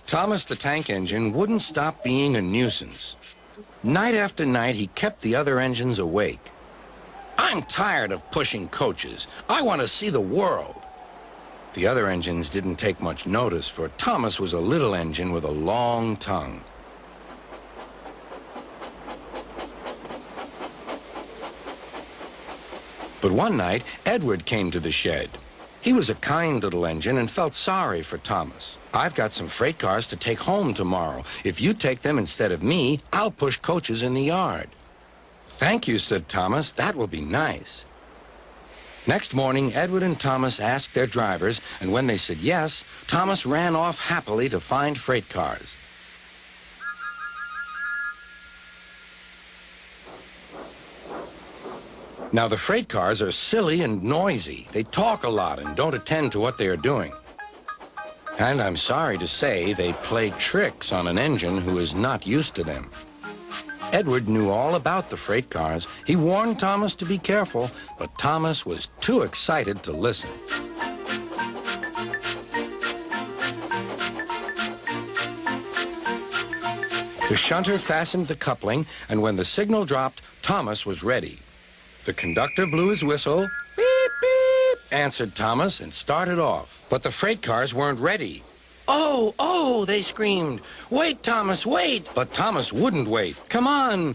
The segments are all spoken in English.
Thomas the Tank Engine wouldn't stop being a nuisance. Night after night, he kept the other engines awake. "I'm tired of pushing coaches. I want to see the world." The other engines didn't take much notice, for Thomas was a little engine with a long tongue. But one night, Edward came to the shed. He was a kind little engine and felt sorry for Thomas. "I've got some freight cars to take home tomorrow. If you take them instead of me, I'll push coaches in the yard." "Thank you," said Thomas. "That will be nice." Next morning, Edward and Thomas asked their drivers, and when they said yes, Thomas ran off happily to find freight cars. Now, the freight cars are silly and noisy. They talk a lot and don't attend to what they are doing. And I'm sorry to say, they play tricks on an engine who is not used to them. Edward knew all about the freight cars. He warned Thomas to be careful, but Thomas was too excited to listen. The shunter fastened the coupling, and when the signal dropped, Thomas was ready. The conductor blew his whistle. "Beep, beep," answered Thomas and started off. But the freight cars weren't ready. "Oh, oh," they screamed. "Wait, Thomas, wait." But Thomas wouldn't wait. Come on,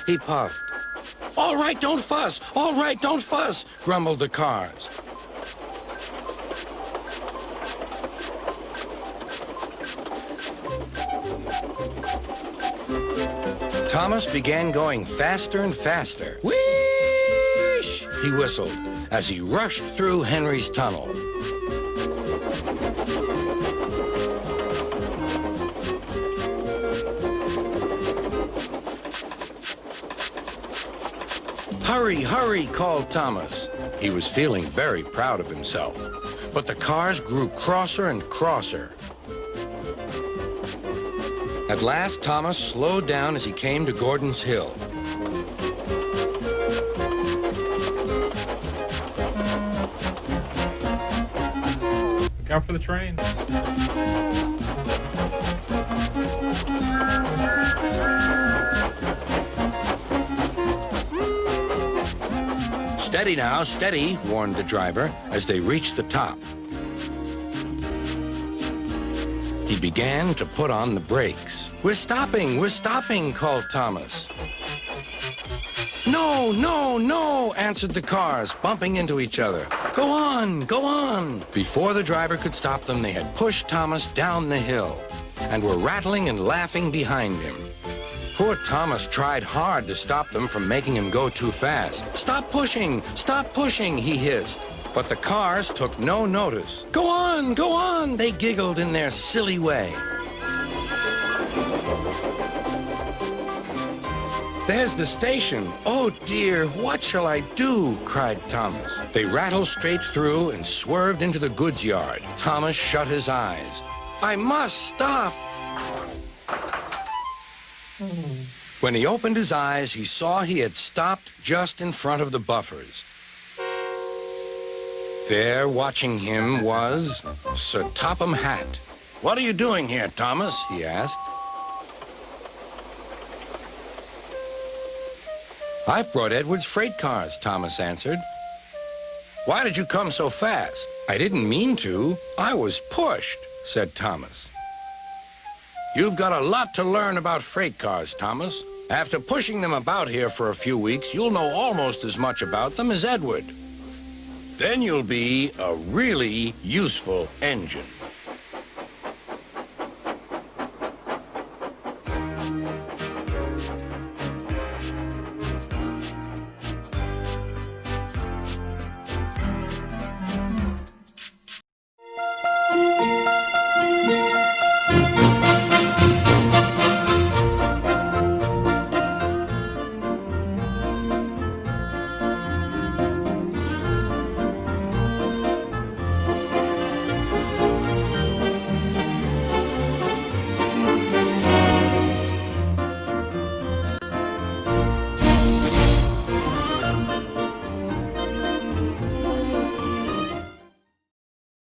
he puffed. "All right, don't fuss. All right, don't fuss," grumbled the cars. Thomas began going faster and faster. "Whoosh!" he whistled as he rushed through Henry's tunnel. "Hurry, hurry," called Thomas. He was feeling very proud of himself. But the cars grew crosser and crosser. At last, Thomas slowed down as he came to Gordon's Hill. Look out for the train. "Steady now, steady," warned the driver as they reached the top. He began to put on the brakes. We're stopping," called Thomas. "No, no, no," answered the cars, bumping into each other. Go on." Before the driver could stop them, they had pushed Thomas down the hill and were rattling and laughing behind him. Poor Thomas tried hard to stop them from making him go too fast. Stop pushing, he hissed. But the cars took no notice. Go on, they giggled in their silly way. "There's the station. Oh dear, what shall I do?" cried Thomas. They rattled straight through and swerved into the goods yard. Thomas shut his eyes. "I must stop." When he opened his eyes, he saw he had stopped just in front of the buffers. There, watching him, was Sir Topham Hatt. "What are you doing here, Thomas?" he asked. "I've brought Edward's freight cars," Thomas answered. "Why did you come so fast?" "I didn't mean to. I was pushed," said Thomas. "You've got a lot to learn about freight cars, Thomas. After pushing them about here for a few weeks, you'll know almost as much about them as Edward. Then you'll be a really useful engine."